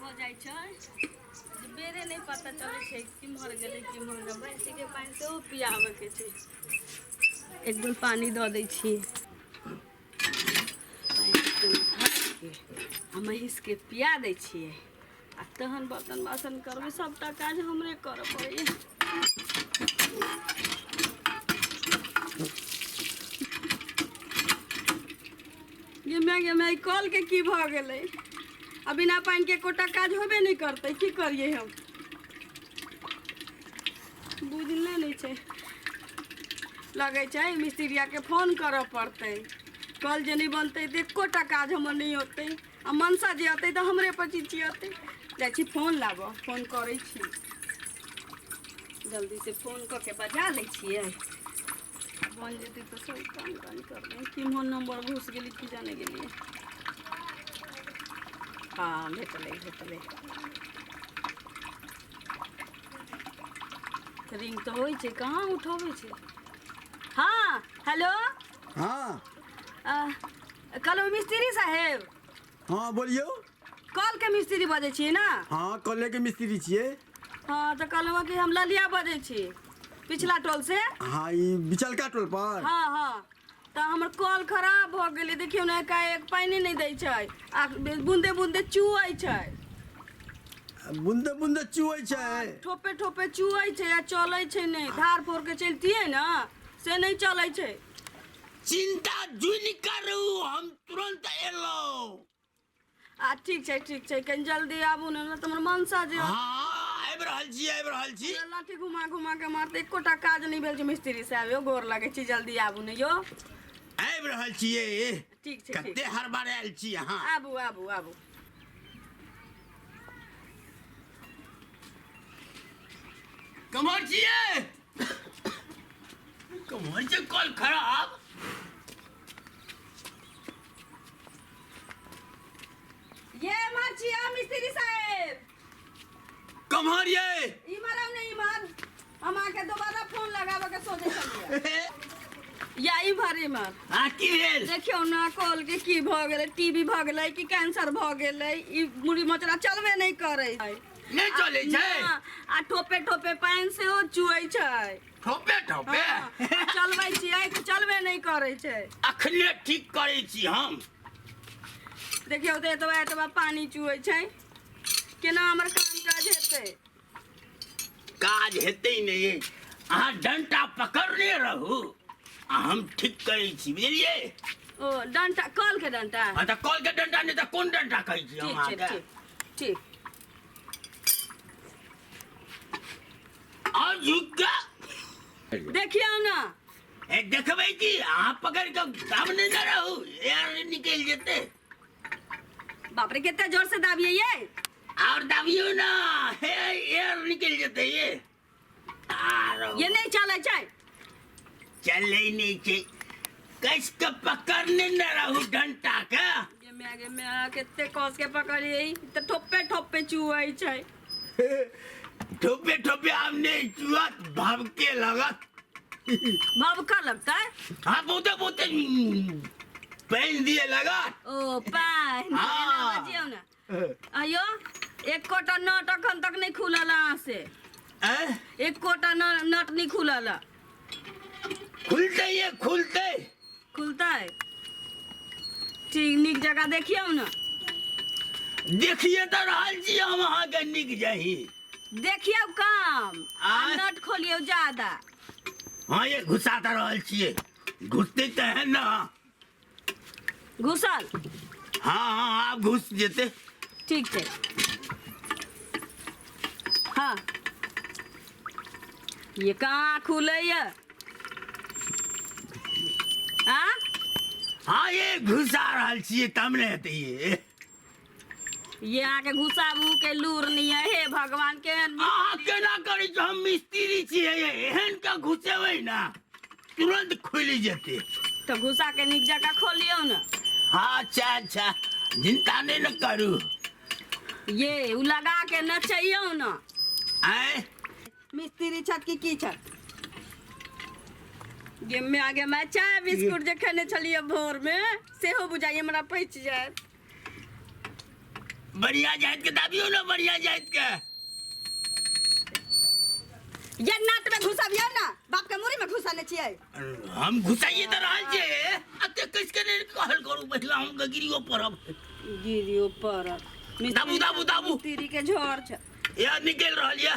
हो जाए बेरे नहीं पता चले छे कि मर गए कि मर गए भैंसी के पानी से वो पियावे के छे एकदम पानी दे दै छी महिष के पिया दै छिए आ तहन बर्तन बासन करबे सबटा काज हमरे कर पड़े गे कल के की भ गेलै आ बिना पानी के कोटा काज होबे नहीं करते की करिए हम बुझले नहीं छे लगे छे मिस्त्रिया के फोन करे पड़ते कल जे नहीं बनते तो एकोटा काज हमर नहीं होते आ मनसा जे आते तो हमरे पर चिचियाते जाइ छी फोन लाब फोन करे छी जल्दी से फोन करके बजा ले छिए बन जेते तो सब काम कर दें कि मोन नंबर घुस गेली की जाने गेलिए हाँ भेटले रिंग तो होई छे कहाँ उठावे छे हाँ हेलो हाँ कल मिस्त्री साहेब हाँ बोलियो कल के मिस्त्री बजे छिए ना हाँ कल के मिस्त्री छिए हाँ तो कहलहुँ कि हम ललिया बजे छी पिछला टोल से हाँ ई बिचलका टोल पर हाँ हाँ तो हमर कल खराब हो गेलै देखियो ना एकाएक पानी नहीं दै छै आ बूंदे बूंदे चुआई छै बूंदे बूंदे चुआई छै ठोपे ठोपे चुआई छै आ चलै छै नहीं धार फोड़ के चलतिए ना से नहीं चलै छै चिंता जुनि करू हम तुरंत एलो आ ठीक छै कनी जल्दी आबू ना त हमर मनसा जे हाँ आबि रहल छी लाठी घुमा घुमा के मारते एकोटा काज नहीं भेल छै मिस्त्री साहब यो गोर लागै छी जल्दी आबू ने यो आबि रहल छिए ठीक छै कते हर बार आयल छी अहाँ आबू कमर छिए कमर से कल खराब ये माचिया मिस्त्री साहेब कमर ये इमर हम नहीं इमर हम आके दोबारा फोन लगावे के सोचे छलिए या इमर आ की भेल देखियो ना कॉल के की भ गेलै टीबी भ गेलै कि कैंसर भ गेलै ई मुड़ी मचरा चलबे नहीं करे नहीं चले छै आ ठोपे ठोपे पानी से ओ चुए छै ठोपे ठोपे चलबै छियै चलबे नहीं करे छै अखने ठीक करे छी हम देखियो तो एतबा पानी चुए छै केना हमर काम काज हेतै काज हेतै नहीं अहाँ डंटा पकड़ने रहू आ हम ठीक करे छी बुझलिए ओ डंटा कल के डंटा हाँ तो कल के डंटा नहीं तो कौन डंटा कहै छी हम अहाँके ठीक और झुक के देखियो ना देखबै की अहाँ पकड़ के सामने न रहू एयर निकल जेते बाप रे कितना जोर से दाबिए ये और दाबियो ना हे एयर निकल जेते ये ये नहीं चले छै चले नहीं छै कस के पकड़ने न रहू डंटा के ये मैं कितने कस के पकड़िए तो ठोपे ठोपे चुआई छै ठोपे ठोपे हमने चुआत भभके लगत भभका लगता है हाँ बहुते पहन दिए लगा ओ पान हाँ। बजियो ना आयो एक कोटा नट अखन तक नहीं खुलल अहाँ से एक कोटा नट नहीं खुलल खुलता है ठीक नीक जगह देखियो ना देखिए तो रहल छी हम अहाँ के निक जाही देखियो काम नट खोलियो ज्यादा हाँ ये घुसा तो रहल छिए घुसते तो है ना घुसल हाँ आप घुस जेते ठीक है हाँ ये कहाँ खुले हाँ ये घुसा रहल छिए तब ने हेतै ये आके घुसाबू के लूर नहीं है हे भगवान के अहाँ केना करै छी हम मिस्त्री छिए एहन का घुसेबै ना तुरंत खुल जेते तो घुसा के नीक जगह खोलियो ना हाँ अच्छा चिंता नहीं न करू ये उ लगा के नचैयो ना आए मिस्त्री छत की छत गे में आगे मैं चाय बिस्कुट जे खेने छलिए भोर में सेहो बुझाइए हमरा पच जाए बढ़िया जात के दाबियो ना, बढ़िया जात के। ये नाट में घुसाबियो ना, बाप के मुरी में घुसाने छियै। हम घुसाइए तो रहल छे, अते किसके ने कहल करू पहिला हम गिरियो परब। गिरियो पर दाबू दाबू दाबू मिस्त्री के झोर छ। या निकल रहल या।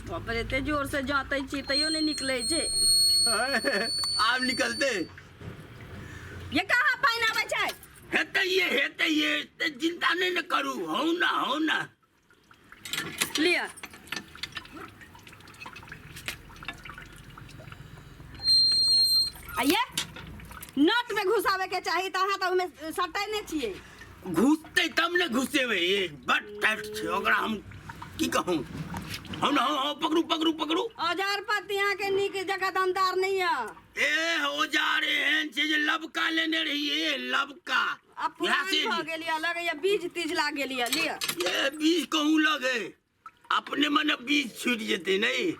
बाप रे, एते जोर से जातै छी तैयो नहीं निकले छे। आब निकलते। ये कहाँ पाइन आबै छै? हेते ये ते चिंता नहीं न करू, हो ना। लिया आइए, नट में घुसावे के चाहिए त अहाँ त ओमे सटै नै छियै। घुसते तब ने घुसेबे, ये बट टाइट छे ओकरा हम की कहूं। हम ना पकड़ू। औजार पाती यहाँ के नीक जगह दमदार नहीं है। ए औजार एहन छे जे लबका लेने रहिए, लबका। अब पुरान भ गेलिया, लगैया बीज तीज लाग गेलिया। लिया ये बीज कहूं लगे, अपने मन बीज छूट जेते नहीं।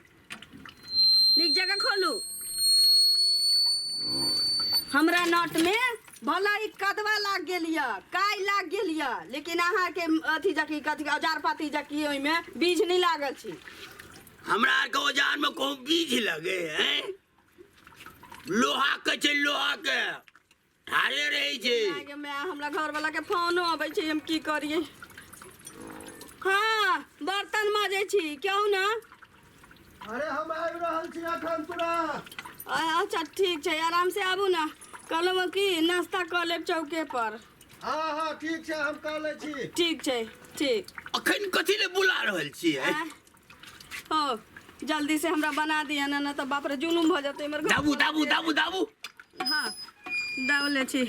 नीक जगह खोलू। हमरा नट में भला ई कदवा लाग गेलिया, काई लाग गेलिया, लेकिन अहाँ के अथी जकी कथी औजार पाती जकी ओइ में बीज नहीं लागल छी। हमरा के औजार में कहूं बीज लगे हैं? लोहा के छे, लोहा के ठारे रही छे। आगे मैं हमरा घर वाला के फोनो आबै छै, हम की करिए। हाँ, बर्तन माजे छी, क्यों ना? अरे हम आबि रहल छी अखन तुरंत। अच्छा ठीक छै, आराम से आबू ना। कहलहुँ कि नाश्ता कर लेब चौके पर। हाँ ठीक छै, हम कह लै छी। ठीक छै, ठीक। अखन कथी ले बुला रहल छियै? हो जल्दी से हमरा बना दिया ना, तो बाप रे जुलुम भ जते हमर घर। दाबू। हाँ दावले छी।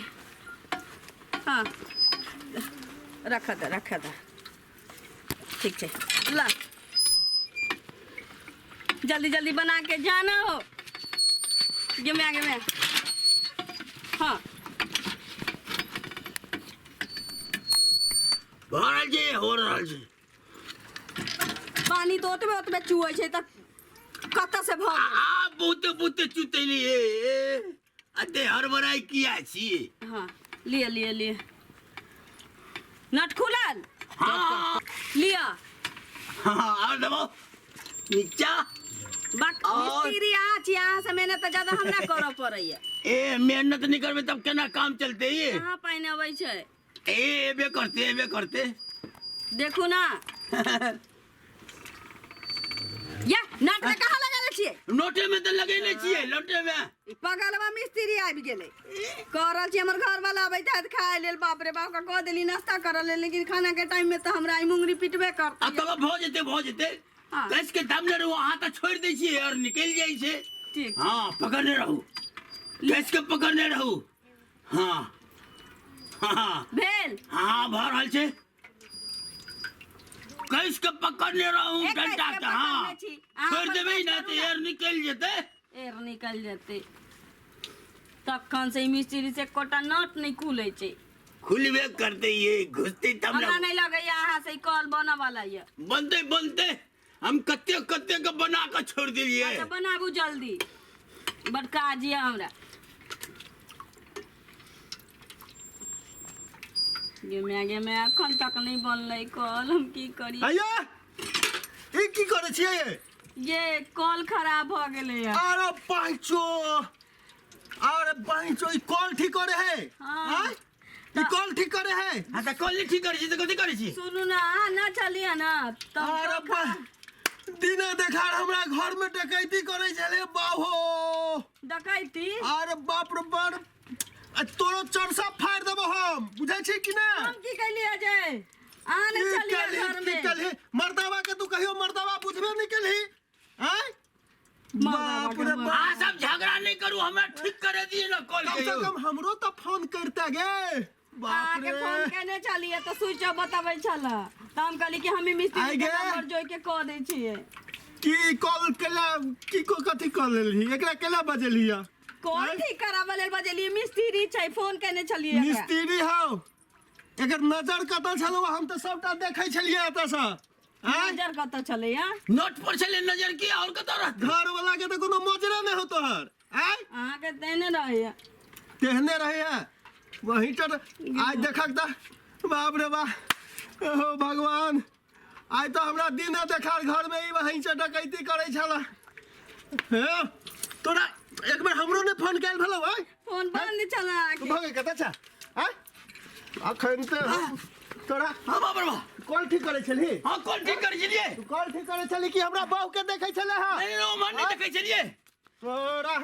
हाँ रख दे। ठीक छै, ला जल्दी बना के जाना हो। गे हाँ हो रहल छै। पानी तो ओतबे चुए छै त कत से भ गेल? आ बहुते चुतेलिए। अते हड़बड़ाई किया छिए? हाँ लिए नट खुलल। हाँ लिया और दबाओ नीचा। मिस्त्री यहाँ से मेहनत तो ज्यादा हमरा करऽ पड़ैया। ए मेहनत नहीं करबे तब केना काम चलते? ये कहाँ पाइन अबै छै? एबे करते देखू ना। या नट में कहाँ लगा छिए? नोटे में तो लगेने छिए, लोटे में। बगलवा मिस्त्री आबि गेलै, कह रहल छी हमर घर वाला अबै त खाए लेल। बाप रे बाप, कह देली नाश्ता कर ले, लेकिन खाना के टाइम में तो हमरा ई मुंगरी पिटबे करत। तब भ जेते। हाँ। कस के दामने रहो, वहां तो छोड़ दे छिए और निकल जाई छे। ठीक। हाँ पकड़ने रहू, कस के पकड़ने रहू। हाँ भेल। हाँ भ रहल छे, कस के पकड़ने रहू डंडा के। हाँ छोड़ देबे ना तो एर निकल जेते। तखन से मिस्त्री से कोटा नट नहीं खुले छे। खुलबे करते, ये घुसते तब ना। हमरा नहीं लगे यहाँ से कॉल बना वाला ये। बनते हम कत्ते का बना के छोड़ दिए। अच्छा बनाबू जल्दी, बड़ काज ये हमरा। गे मैं अखन तक नहीं बनले कॉल, हम की करी? आया ई की करे छिए? ये कॉल खराब भ गेले है। अरे बाइचो ई कॉल ठीक करे है। हाँ। ई कॉल ठीक करे है। हां त कॉल ठीक करे छी त कथि करे छी? सुनू ना चलिए ना तब। अरे दिने देखार हमरा घर में डकैती करे छले बाहो। डकैती? अरे बाप रे बाप, तोरो चरसा फाड़ देबो हम, बुझै छी कि ना? हम की कहलिए अजय? आने चलिए घर में। मर्दावा के तू कहियो मर्दावा बुझबे नहीं केलही? हैं? बाप रे बाप, हां सब झगड़ा नहीं करू, हमरा ठीक करे दिए ना कॉल कम के। से कम हमरो तो फोन करते गे। बाप आके रे, फोन केने चलिए तो स्विच ऑफ बताबै छला, त हम कहली कि हमें मिस्त्री के नंबर जोइ के कह दै छिए। की कॉल केला, की को कथि कॉल लेलही? एकरा केला बजेलिया? कॉल ठीक कराबे लेल बजेलिए, मिस्त्री छै, फोन केने चलिए एकरा। मिस्त्री हो, एकर नजर कतऽ छलो? हम तो सबटा देखै छलिए एतऽ से। नजर कतऽ छले या? नोट पर चले नजर की और कतौ रहत? घर वाला के तो कोनो मजरा नहीं हो तोहर। अहाँ के देने रहे तेहने रहे है वही तर। आज देखक दा, बाप रे बाप, ओ भगवान आइ तो हमरा दिन देखार घर में वहीं से डकैती करे छला हे तोरा एक बार हमरो ने फोन कैल भलो भाई फोन बंद चला तू भगे कत छ हैं अखन ते तोरा हाँ बाबा कॉल ठीक करे छली हाँ कौन ठीक कर चलिए तू कॉल ठीक करे छली कि हमरा बहू के देखे छले हां नहीं नहीं मान नहीं देखे चलिए तोरा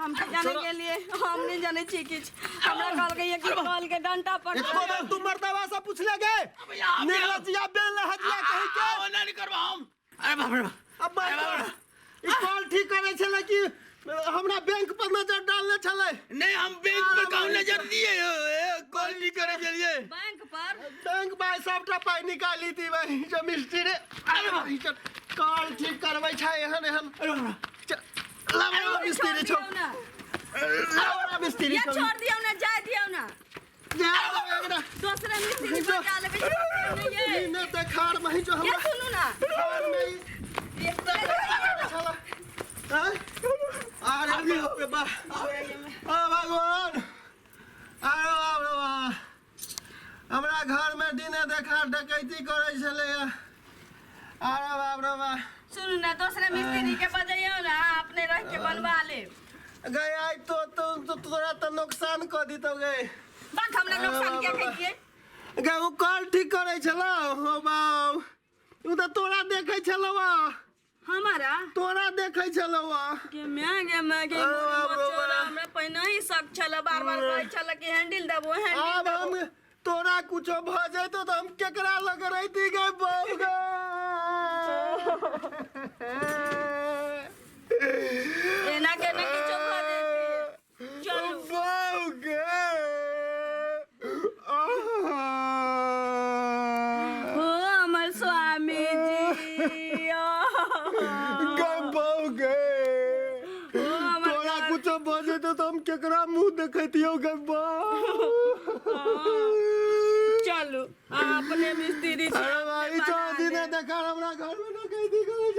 हम तो जाने के लिए हम नहीं जाने छी किछ हमरा कॉल के ये कॉल के डंटा पड़ एको बार तू मर्दवा से पूछ ले गे निर्लजिया बेल हजिया कहि के वो नहीं करबा हम अरे बाप रे अब ई कॉल ठीक करे छले कि हमरा बैंक पर नजर डालने छले नहीं हम बैंक पर कौन नजर दिए कॉल नहीं करे चलिए बैंक बाय सबटा पाई निकाली थी भाई जो मिस्त्री रे अरे भाई कॉल ठीक करबै छै एहन एहन लावा मिस्त्री छौ लावा मिस्त्री ये छोड़ दियो ना जा दियो ना जा एकरा दूसरा मिस्त्री पर डाल के नहीं ये ने ते खार में जो ये हमरा सुनो ना खार में ये चला अरे बाप रे बा आ भगवान अरे बाप रे बा हमरा घर में दिने देखा डकैती करे छले अरे बाप रे बा सुनो ना दूसरा मिस्त्री के बजाइयो ना अपने रह के बनवा ले गए आई तो तोरा तो नुकसान कर दी तो गए बात हमरा नुकसान क्या कहिए गए वो कॉल ठीक करे छलो हो बाऊ उ तो तोरा देखे छलो हमारा तोरा देखे छलो के मैं के बच्चा हमरा पहिने ही शक छला बार-बार कहै छला कि हैंडल देबो अब हैंडल हम तोरा कुछो भ जाए तो हम केकरा लग रही थी गए बाऊ गे एना के ना किछो भ जेती चलो बाऊ गे हो हमर स्वामी जी तोरा कुछ बजे तो हम केकरा मुंह देखतियो गब्बा चलो अपने मिस्त्री अरे भाई तो दिने देखा हमरा घर में ना कह दी करे